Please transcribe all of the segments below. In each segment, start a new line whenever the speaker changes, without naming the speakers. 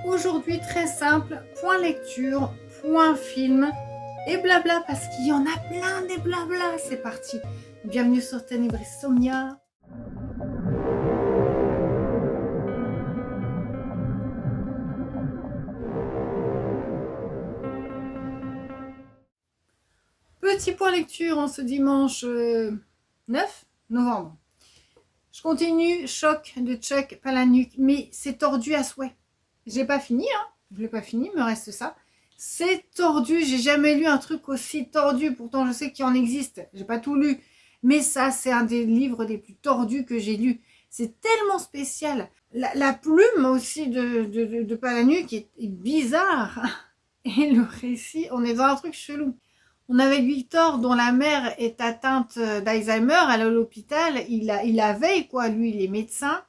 Aujourd'hui, très simple, point lecture, point film et blabla parce qu'il y en a plein des blabla. C'est parti. Bienvenue sur Ténébris Somnia. Petit point lecture en ce dimanche 9 novembre. Je continue Choc de Chuck Palahniuk, mais c'est tordu à souhait. J'ai pas fini, hein. Je l'ai pas fini, il me reste ça. C'est tordu, j'ai jamais lu un truc aussi tordu, pourtant je sais qu'il en existe, j'ai pas tout lu, mais ça c'est un des livres les plus tordus que j'ai lu. C'est tellement spécial. La plume aussi de Palahniuk est bizarre, et le récit, on est dans un truc chelou. On avait Victor dont la mère est atteinte d'Alzheimer, elle est à l'hôpital, il la veille quoi, lui il est médecin.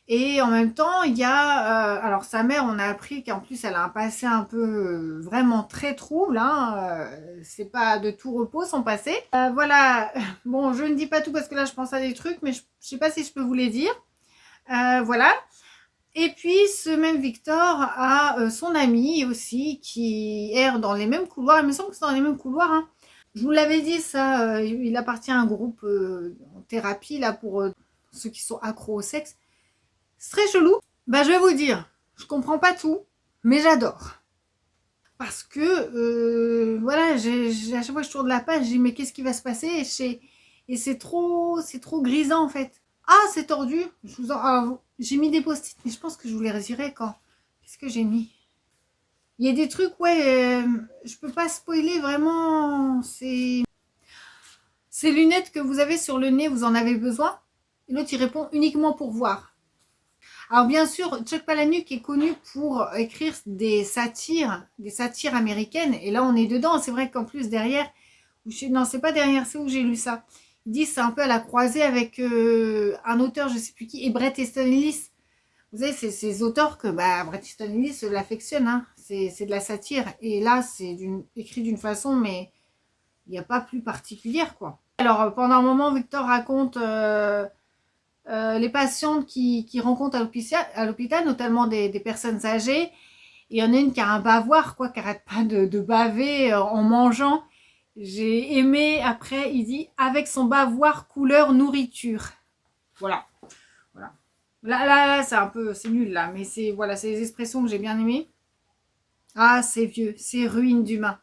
Et en même temps, il y a... alors sa mère, on a appris qu'en plus, elle a un passé un peu vraiment très trouble. Hein, c'est pas de tout repos son passé. Voilà, bon, je ne dis pas tout parce que là, je pense à des trucs, mais je sais pas si je peux vous les dire. Voilà. Et puis, ce même Victor a son ami aussi qui erre dans les mêmes couloirs. Il me semble que c'est dans les mêmes couloirs. Hein. Je vous l'avais dit, ça, il appartient à un groupe en thérapie là pour ceux qui sont accros au sexe. C'est très chelou. Bah, je vais vous dire, je comprends pas tout, mais j'adore. Parce que, voilà, à chaque fois que je tourne la page, je dis, mais qu'est-ce qui va se passer et c'est trop grisant, en fait. Ah, c'est tordu. J'ai mis des post-it, mais je pense que je vous les redirai quand. Qu'est-ce que j'ai mis? Il y a des trucs, ouais, je peux pas spoiler vraiment. Ces lunettes que vous avez sur le nez, vous en avez besoin? Et l'autre, il répond uniquement pour voir. Alors bien sûr, Chuck Palahniuk est connu pour écrire des satires américaines. Et là, on est dedans. C'est vrai qu'en plus, derrière... Non, c'est pas derrière, c'est où j'ai lu ça. Il dit c'est un peu à la croisée avec un auteur, je sais plus qui, et Bret Easton Ellis. Vous savez, c'est ces auteurs que Bret Easton Ellis l'affectionne. Hein. C'est de la satire. Et là, c'est écrit d'une façon, mais il n'y a pas plus particulière, quoi. Alors, pendant un moment, Victor raconte... les patientes qui rencontrent à l'hôpital, notamment des personnes âgées. Il y en a une qui a un bavoir, quoi, qui n'arrête pas de baver en mangeant. J'ai aimé, après, il dit, avec son bavoir couleur nourriture. Voilà. Voilà. Là, c'est un peu, c'est nul, là, mais c'est, voilà, c'est les expressions que j'ai bien aimées. Ah, c'est vieux, c'est ruine d'humain.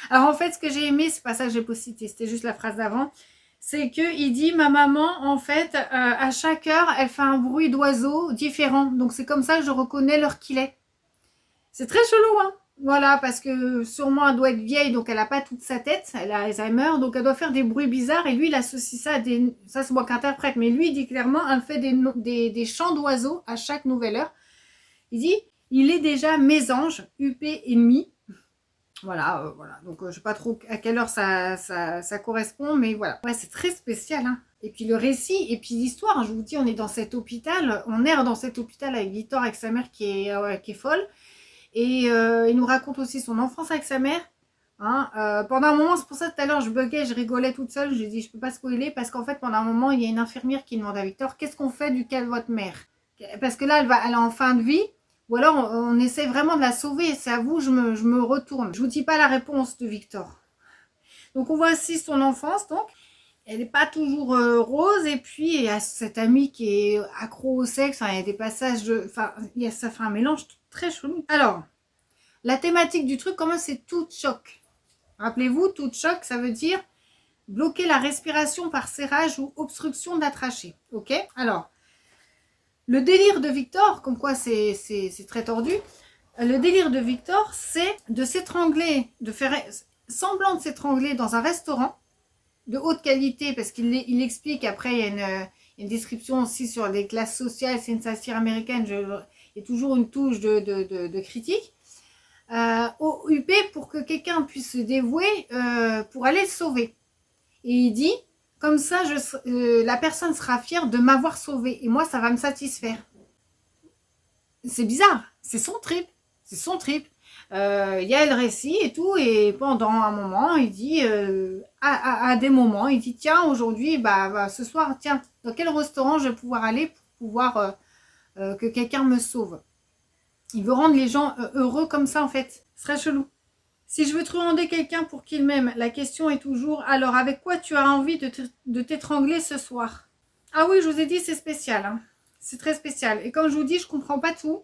Alors, en fait, ce que j'ai aimé, c'est pas ça que j'ai pas cité, c'était juste la phrase d'avant. C'est qu'il dit, ma maman, en fait, à chaque heure, elle fait un bruit d'oiseau différent. Donc, c'est comme ça que je reconnais l'heure qu'il est. C'est très chelou, hein. Voilà, parce que sûrement, elle doit être vieille, donc elle n'a pas toute sa tête. Elle a Alzheimer, donc elle doit faire des bruits bizarres. Et lui, il associe ça à des... Ça, c'est moi qui interprète. Mais lui, il dit clairement, elle fait des chants d'oiseaux à chaque nouvelle heure. Il dit, il est déjà mésange, UP ennemi. Voilà, voilà. Donc, je ne sais pas trop à quelle heure ça correspond, mais voilà. Ouais, c'est très spécial, hein. Et puis le récit, et puis l'histoire, hein, je vous dis, on est dans cet hôpital, on erre dans cet hôpital avec Victor, avec sa mère qui est folle. Et il nous raconte aussi son enfance avec sa mère. Hein, pendant un moment, c'est pour ça tout à l'heure, je buguais, je rigolais toute seule. J'ai dit, je peux pas spoiler, parce qu'en fait, pendant un moment, il y a une infirmière qui demande à Victor, qu'est-ce qu'on fait du cas de votre mère? Parce que là, elle est en fin de vie. Ou alors, on essaie vraiment de la sauver. C'est à vous, je me retourne. Je vous dis pas la réponse de Victor. Donc, on voit aussi son enfance. Donc, elle n'est pas toujours rose. Et puis, il y a cette amie qui est accro au sexe. Enfin, il y a des passages de... Enfin, ça fait un mélange très chelou. Alors, la thématique du truc, comment c'est tout choc. Rappelez-vous, tout choc, ça veut dire bloquer la respiration par serrage ou obstruction de la trachée. Ok? Alors, le délire de Victor, comme quoi c'est très tordu, le délire de Victor, c'est de s'étrangler, de faire semblant de s'étrangler dans un restaurant de haute qualité, parce qu'il explique, après il y a une description aussi sur les classes sociales, c'est une satire américaine, il y a toujours une touche de critique, au UP pour que quelqu'un puisse se dévouer pour aller le sauver. Et il dit, comme ça, la personne sera fière de m'avoir sauvé. Et moi, ça va me satisfaire. C'est bizarre. C'est son trip. C'est son trip. Il y a le récit et tout. Et pendant un moment, il dit, à des moments, il dit, tiens, aujourd'hui, ce soir, tiens, dans quel restaurant je vais pouvoir aller pour pouvoir que quelqu'un me sauve. Il veut rendre les gens heureux comme ça, en fait. Ce serait chelou. Si je veux truander quelqu'un pour qu'il m'aime, la question est toujours, alors avec quoi tu as envie de t'étrangler ce soir? Ah oui, je vous ai dit, c'est spécial. Hein. C'est très spécial. Et comme je vous dis, je comprends pas tout.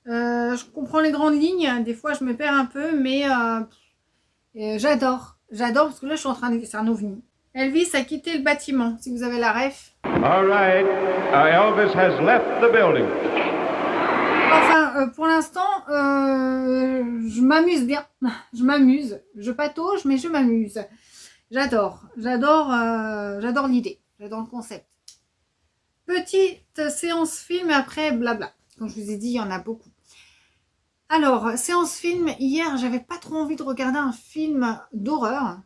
Je comprends les grandes lignes. Des fois, je me perds un peu, mais j'adore. J'adore parce que là, je suis en train de... C'est un ovni. Elvis a quitté le bâtiment, si vous avez la ref.
All right. Elvis has left the building.
Enfin, pour l'instant, je m'amuse bien. Je m'amuse. Je patauge, mais je m'amuse. J'adore. J'adore l'idée. J'adore le concept. Petite séance film après blabla. Comme je vous ai dit, il y en a beaucoup. Alors, séance film, hier, j'avais pas trop envie de regarder un film d'horreur.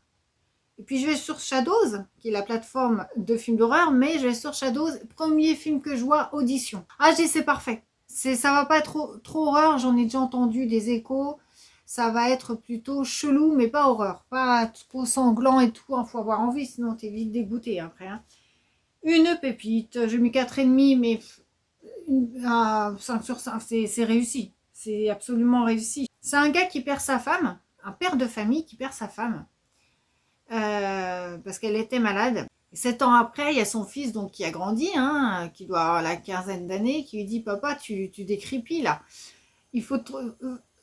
Et puis je vais sur Shadows, qui est la plateforme de films d'horreur, mais je vais sur Shadows, premier film que je vois, Audition. Ah, j'ai c'est parfait. Ça va pas être trop horreur, j'en ai déjà entendu des échos. Ça va être plutôt chelou, mais pas horreur. Pas trop sanglant et tout, hein, faut avoir envie, sinon t'es vite dégoûté après. Hein. Une pépite, j'ai mis 4,5, mais 5 sur 5, c'est réussi. C'est absolument réussi. C'est un gars qui perd sa femme, un père de famille qui perd sa femme. Parce qu'elle était malade. 7 ans après, il y a son fils donc qui a grandi, hein, qui doit avoir la quinzaine d'années, qui lui dit papa, tu décrépis là. Il faut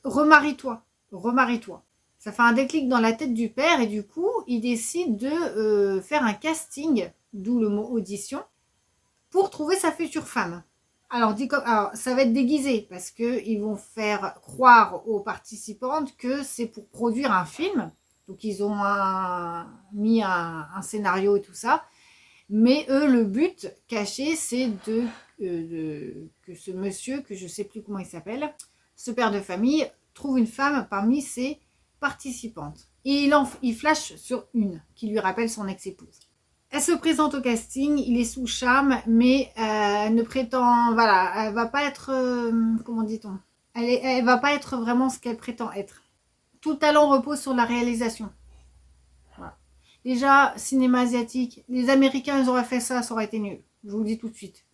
remarie-toi, remarie-toi. Ça fait un déclic dans la tête du père et du coup, il décide de faire un casting, d'où le mot audition, pour trouver sa future femme. Alors, ça va être déguisé parce qu'ils vont faire croire aux participantes que c'est pour produire un film. Donc, ils ont mis un scénario et tout ça. Mais eux, le but caché, c'est que ce monsieur, que je ne sais plus comment il s'appelle, ce père de famille, trouve une femme parmi ses participantes. Et il flash sur une qui lui rappelle son ex-épouse. Elle se présente au casting, il est sous charme, mais elle ne prétend, voilà, elle va pas être, comment dit-on, elle va pas être vraiment ce qu'elle prétend être. Tout le talent repose sur la réalisation. Voilà. Déjà, cinéma asiatique, les Américains, ils auraient fait ça, ça aurait été nul. Je vous le dis tout de suite.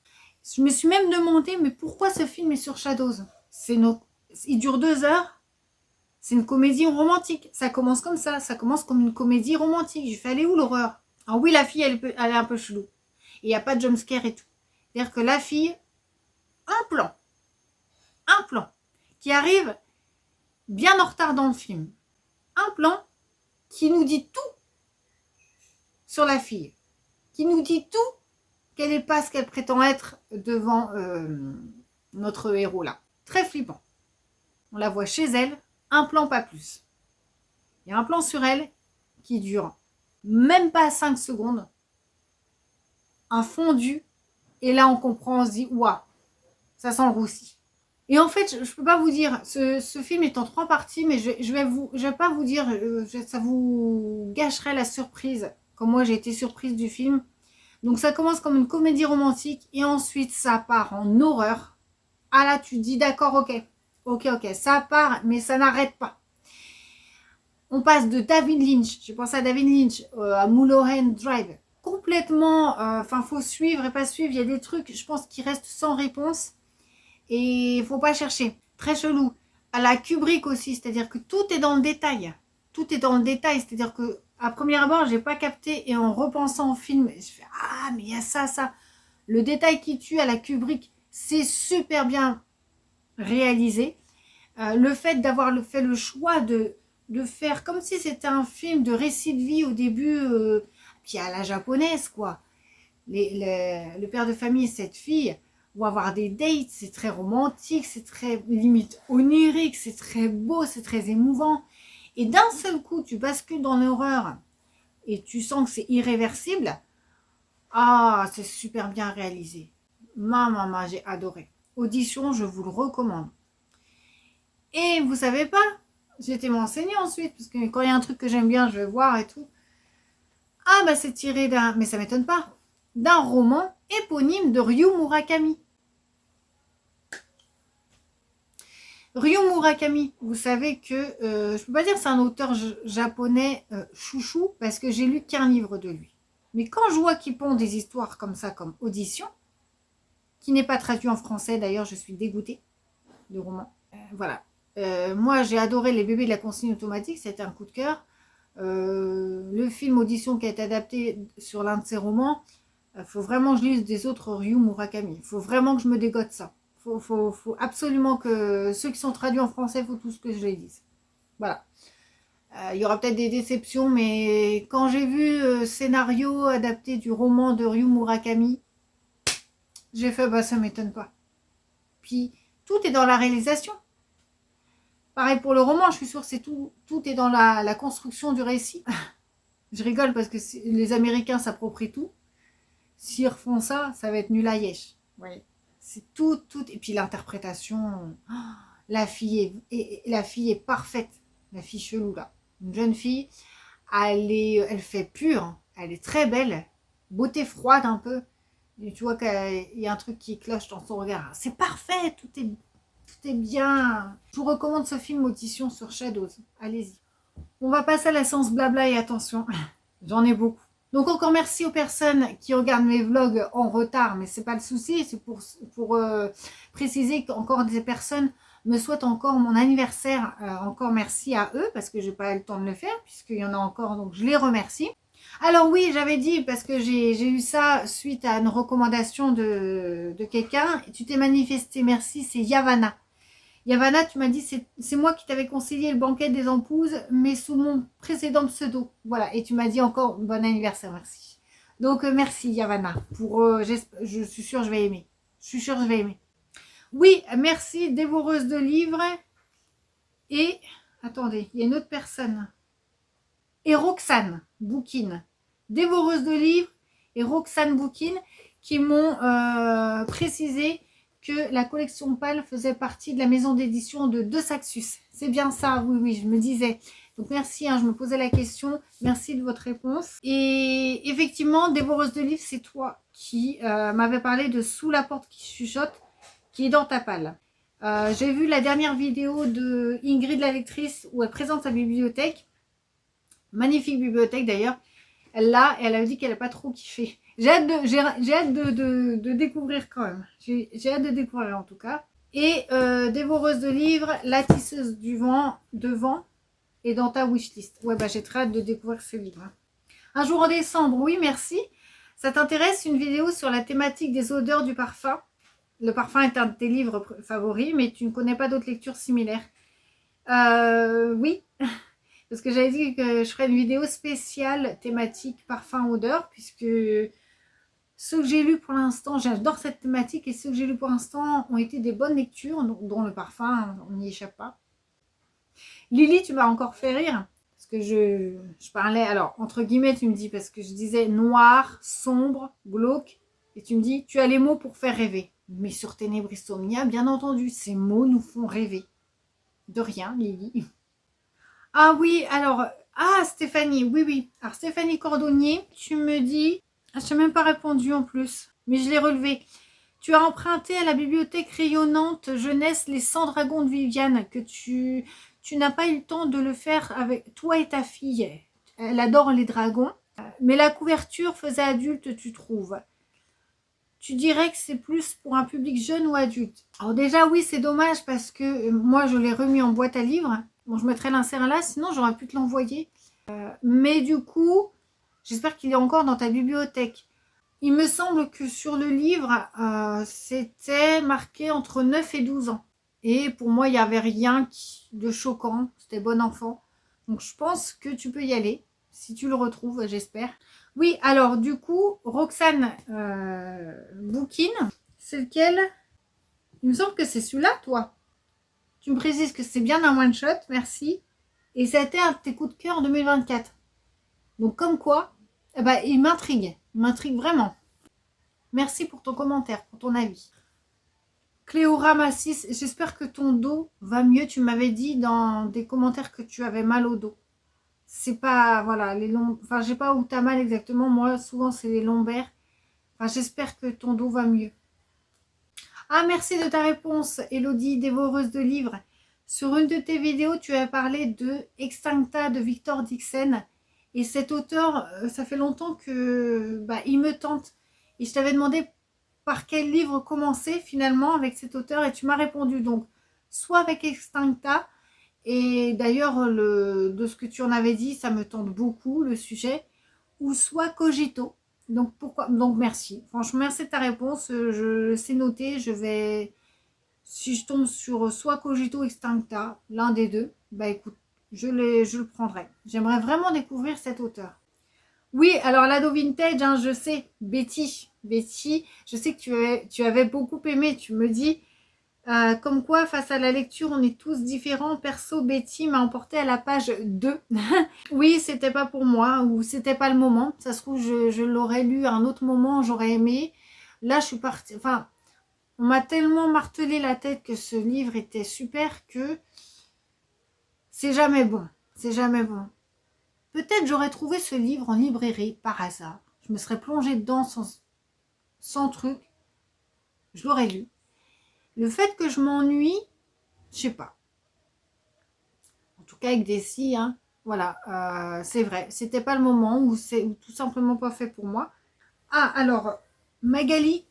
Je me suis même demandé, mais pourquoi ce film est sur Shadows? Il dure 2 heures. C'est une comédie romantique. Ça commence comme ça commence comme une comédie romantique. J'ai fait, aller où l'horreur? Alors oui, la fille, elle est un peu chelou. Et il n'y a pas de jumpscare et tout. C'est-à-dire que la fille, un plan, qui arrive bien en retard dans le film. Un plan qui nous dit tout sur la fille. Qui nous dit tout qu'elle n'est pas ce qu'elle prétend être devant notre héros là. Très flippant. On la voit chez elle, un plan pas plus. Il y a un plan sur elle qui dure même pas 5 secondes. Un fondu. Et là, on comprend, on se dit, waouh, ça sent le roussi. Et en fait, je ne peux pas vous dire, ce film est en 3 parties, mais je vais pas vous dire, ça vous gâcherait la surprise, comme moi j'ai été surprise du film. Donc ça commence comme une comédie romantique, et ensuite ça part en horreur. Ah là, tu dis d'accord, ok, ça part, mais ça n'arrête pas. On passe de David Lynch, j'ai pensé à David Lynch, à Mulholland Drive. Complètement, faut suivre et pas suivre. Il y a des trucs, je pense, qui restent sans réponse. Et il faut pas chercher. Très chelou. À la Kubrick aussi, c'est-à-dire que tout est dans le détail. Tout est dans le détail, c'est-à-dire que à premier abord, j'ai pas capté et en repensant au film, je fais ah mais il y a ça. Le détail qui tue à la Kubrick, c'est super bien réalisé. Le fait d'avoir fait le choix de faire comme si c'était un film de récit de vie au début, puis à la japonaise quoi. Le père de famille et cette fille vont avoir des dates, c'est très romantique, c'est très limite onirique, c'est très beau, c'est très émouvant. Et d'un seul coup, tu bascules dans l'horreur et tu sens que c'est irréversible. Ah, c'est super bien réalisé. Maman, j'ai adoré. Audition, je vous le recommande. Et vous savez pas, j'ai été m'enseigner ensuite, parce que quand il y a un truc que j'aime bien, je vais voir et tout. Ah bah c'est tiré mais ça m'étonne pas, d'un roman éponyme de Ryu Murakami. Ryu Murakami, vous savez que, je peux pas dire que c'est un auteur japonais chouchou, parce que j'ai lu qu'un livre de lui. Mais quand je vois qu'il pond des histoires comme ça, comme Audition, qui n'est pas traduit en français d'ailleurs, je suis dégoûtée. de roman. Voilà. Moi, j'ai adoré Les bébés de la consigne automatique, c'était un coup de cœur. Le film Audition qui a été adapté sur l'un de ses romans, faut vraiment que je lise des autres Ryu Murakami. Faut vraiment que je me dégote ça. Faut absolument que ceux qui sont traduits en français, faut tous que je les lise. Voilà. Il y aura peut-être des déceptions, mais quand j'ai vu scénario adapté du roman de Ryu Murakami, j'ai fait, bah ça m'étonne pas. Puis, tout est dans la réalisation. Pareil pour le roman, je suis sûre que tout est dans la construction du récit. Je rigole parce que les Américains s'approprient tout. S'ils refont ça, ça va être nul à yesh. Ouais. C'est tout. Et puis l'interprétation, la fille est parfaite. La fille chelou là. Une jeune fille, elle fait pure, elle est très belle. Beauté froide un peu. Et tu vois qu'il y a un truc qui cloche dans son regard. C'est parfait, tout est bien. Je vous recommande ce film Audition sur Shadows. Allez-y. On va passer à la séance blabla et attention, j'en ai beaucoup. Donc encore merci aux personnes qui regardent mes vlogs en retard, mais c'est pas le souci, c'est pour préciser qu'encore des personnes me souhaitent encore mon anniversaire. Encore merci à eux parce que j'ai pas eu le temps de le faire puisqu'il y en a encore, donc je les remercie. Alors oui, j'avais dit, parce que j'ai eu ça suite à une recommandation de quelqu'un, et tu t'es manifesté, merci, c'est Yavana. Yavana, tu m'as dit, c'est moi qui t'avais conseillé le banquet des empouses, mais sous mon précédent pseudo. Voilà, et tu m'as dit encore bon anniversaire, merci. Donc, merci Yavana. Je suis sûre que je vais aimer. Je suis sûre que je vais aimer. Oui, merci, dévoreuse de livres. Et, attendez, il y a une autre personne. Et Roxane Boukine. Dévoreuse de livres et Roxane Boukine qui m'ont précisé que la collection Pâle faisait partie de la maison d'édition de Saxus. C'est bien ça, oui, je me disais. Donc merci, je me posais la question. Merci de votre réponse. Et effectivement, Dévoreuse de livres, c'est toi qui m'avais parlé de Sous la porte qui chuchote, qui est dans ta palle. J'ai vu la dernière vidéo de Ingrid la lectrice où elle présente sa bibliothèque. Magnifique bibliothèque d'ailleurs. Elle a dit qu'elle n'a pas trop kiffé. J'ai hâte de découvrir quand même. J'ai hâte de découvrir en tout cas. Et dévoreuse de livres, la tisseuse du vent devant et dans ta wishlist. Ouais, bah j'ai très hâte de découvrir ce livre. Un jour en décembre, oui, merci. Ça t'intéresse une vidéo sur la thématique des odeurs du parfum? Le parfum est un de tes livres favoris, mais tu ne connais pas d'autres lectures similaires. Oui. Parce que j'avais dit que je ferais une vidéo spéciale thématique parfum-odeur, puisque ceux que j'ai lus pour l'instant, j'adore cette thématique, et ceux que j'ai lus pour l'instant ont été des bonnes lectures, dont le parfum, on n'y échappe pas. Lily, tu m'as encore fait rire, parce que je parlais, alors entre guillemets tu me dis, parce que je disais noir, sombre, glauque, et tu me dis, tu as les mots pour faire rêver. Mais sur Ténébris Somnia, bien entendu, ces mots nous font rêver. De rien, Lily. Ah oui, alors, Stéphanie, oui. Alors Stéphanie Cordonnier, tu me dis, je t'ai même pas répondu en plus, mais je l'ai relevé. Tu as emprunté à la bibliothèque rayonnante jeunesse les 100 dragons de Viviane, que tu n'as pas eu le temps de le faire avec toi et ta fille. Elle adore les dragons, mais la couverture faisait adulte, tu trouves. Tu dirais que c'est plus pour un public jeune ou adulte? Alors déjà, oui, c'est dommage parce que moi, je l'ai remis en boîte à livres. Bon, je mettrai l'insert là, sinon j'aurais pu te l'envoyer. Mais du coup, j'espère qu'il est encore dans ta bibliothèque. Il me semble que sur le livre, c'était marqué entre 9 et 12 ans. Et pour moi, il n'y avait rien de choquant. C'était bon enfant. Donc, je pense que tu peux y aller. Si tu le retrouves, j'espère. Oui, alors du coup, Roxane Boukine, c'est lequel? Il me semble que c'est celui-là, toi. Tu me précises que c'est bien un one-shot, merci. Et ça a été un de tes coups de cœur en 2024. Donc comme quoi, il m'intrigue vraiment. Merci pour ton commentaire, pour ton avis. Cléorama 6, j'espère que ton dos va mieux. Tu m'avais dit dans des commentaires que tu avais mal au dos. C'est pas, voilà, les longs... Enfin, je sais pas où tu as mal exactement. Moi, souvent, c'est les lombaires. Enfin, j'espère que ton dos va mieux. Ah, merci de ta réponse, Elodie, dévoreuse de livres. Sur une de tes vidéos, tu as parlé de Extincta de Victor Dixon. Et cet auteur, ça fait longtemps que il me tente. Et je t'avais demandé par quel livre commencer finalement avec cet auteur. Et tu m'as répondu donc soit avec Extincta, et d'ailleurs, de ce que tu en avais dit, ça me tente beaucoup, le sujet, ou soit Cogito. Donc, pourquoi? Donc, merci. Franchement, merci de ta réponse. Je sais noter. Je vais, si je tombe sur soit Cogito ou Extincta, l'un des deux, bah écoute, je le prendrai. J'aimerais vraiment découvrir cet auteur. Oui, alors l'ado vintage, hein, je sais, Betty, je sais que tu avais beaucoup aimé, tu me dis, comme quoi face à la lecture, on est tous différents. Perso, Betty m'a emporté à la page 2. Oui, c'était pas pour moi, ou c'était pas le moment. Ça se trouve, je l'aurais lu à un autre moment, j'aurais aimé. Là, je suis partie, enfin, on m'a tellement martelé la tête que ce livre était super que c'est jamais bon, c'est jamais bon. Peut-être j'aurais trouvé ce livre en librairie par hasard. Je me serais plongée dedans sans truc. Je l'aurais lu. Le fait que je m'ennuie, je sais pas. En tout cas avec des si, hein. Voilà, c'est vrai. C'était pas le moment ou c'est tout simplement pas fait pour moi. Ah, alors, Magali,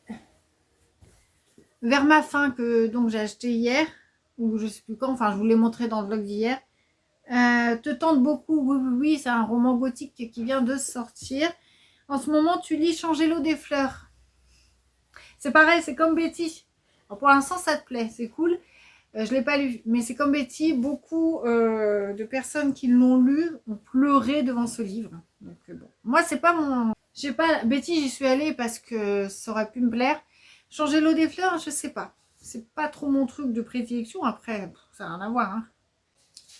vers ma fin que donc j'ai acheté hier, ou je sais plus quand, enfin je vous l'ai montré dans le vlog d'hier, te tente beaucoup. Oui, oui, oui, c'est un roman gothique qui vient de sortir. En ce moment, tu lis Changer l'eau des fleurs. C'est pareil, c'est comme Betty. Alors pour l'instant, ça te plaît, c'est cool. Je ne l'ai pas lu, mais c'est comme Betty. Beaucoup de personnes qui l'ont lu ont pleuré devant ce livre. Donc bon, moi, c'est pas mon... J'ai pas... Betty, j'y suis allée parce que ça aurait pu me plaire. Changer l'eau des fleurs, je sais pas. C'est pas trop mon truc de prédilection. Après, ça n'a rien à voir, hein.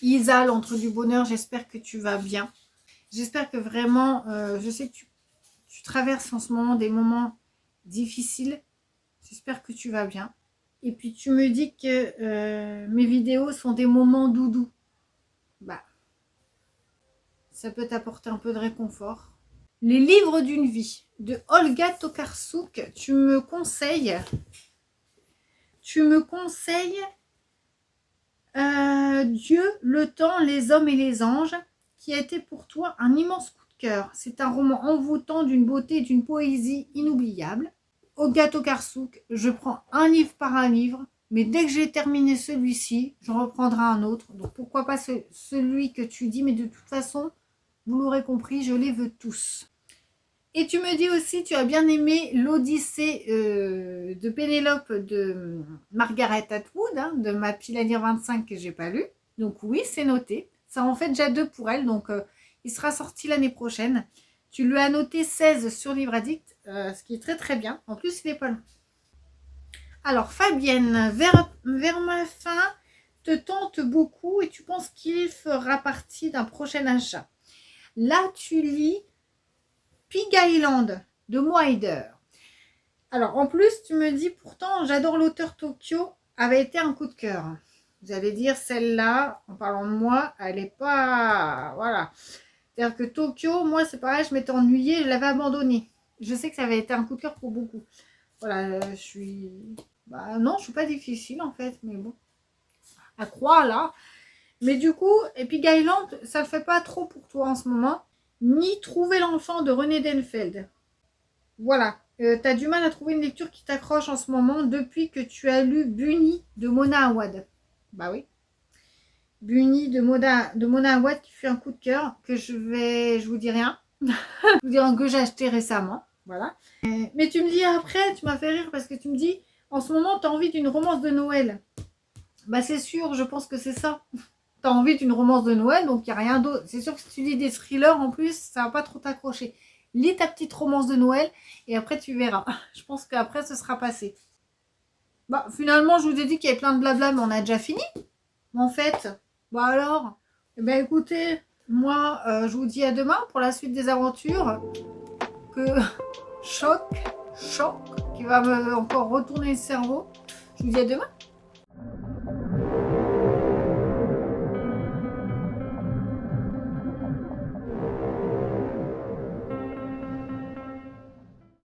Isa, l'entre du bonheur, j'espère que tu vas bien. J'espère que vraiment, je sais que tu traverses en ce moment des moments difficiles. J'espère que tu vas bien. Et puis tu me dis que mes vidéos sont des moments doudou. Bah, ça peut t'apporter un peu de réconfort. Les livres d'une vie de Olga Tokarczuk, tu me conseilles Dieu, le temps, les hommes et les anges, qui a été pour toi un immense coup de cœur. C'est un roman envoûtant d'une beauté et d'une poésie inoubliable. Olga Tokarczuk, je prends un livre par un livre, mais dès que j'ai terminé celui-ci, je reprendrai un autre. Donc pourquoi pas celui que tu dis, mais de toute façon, vous l'aurez compris, je les veux tous. Et tu me dis aussi, tu as bien aimé l'Odyssée de Pénélope de Margaret Atwood, hein, de ma pile à lire 25 que j'ai pas lu. Donc oui, c'est noté. Ça en fait déjà 2 pour elle, donc il sera sorti l'année prochaine. Tu lui as noté 16 sur Livre Addict, ce qui est très très bien. En plus, il n'est pas long. Alors Fabienne, vers ma fin, te tente beaucoup et tu penses qu'il fera partie d'un prochain achat. Là, tu lis Pig Island de Moider. Alors en plus, tu me dis pourtant, j'adore l'auteur Tokyo, avait été un coup de cœur. Vous allez dire, celle-là, en parlant de moi, elle n'est pas... Voilà. C'est-à-dire que Tokyo, moi c'est pareil, je m'étais ennuyée, je l'avais abandonné. Je sais que ça avait été un coup de cœur pour beaucoup. Voilà, je suis... Bah non, je suis pas difficile en fait, mais bon. À croire là. Mais du coup, et puis Guyland, ça le fait pas trop pour toi en ce moment. Ni Trouver l'enfant de René Denfeld. Voilà. Tu as du mal à trouver une lecture qui t'accroche en ce moment depuis que tu as lu Bunny de Mona Awad. Bah oui. Bunny de Mona Awad qui fait un coup de cœur que je vous dis rien. Je vous dis que j'ai acheté récemment. Voilà. Mais tu me dis après, tu m'as fait rire parce que tu me dis en ce moment tu as envie d'une romance de Noël. Bah c'est sûr, je pense que c'est ça. Tu as envie d'une romance de Noël, donc il n'y a rien d'autre. C'est sûr que si tu lis des thrillers en plus, ça va pas trop t'accrocher. Lis ta petite romance de Noël et après tu verras. Je pense qu'après ce sera passé. Bah finalement je vous ai dit qu'il y avait plein de blabla, mais on a déjà fini. En fait, bah alors, eh bien écoutez, moi je vous dis à demain pour la suite des aventures. Que choc, qui va me encore retourner le cerveau. Je vous dis à demain.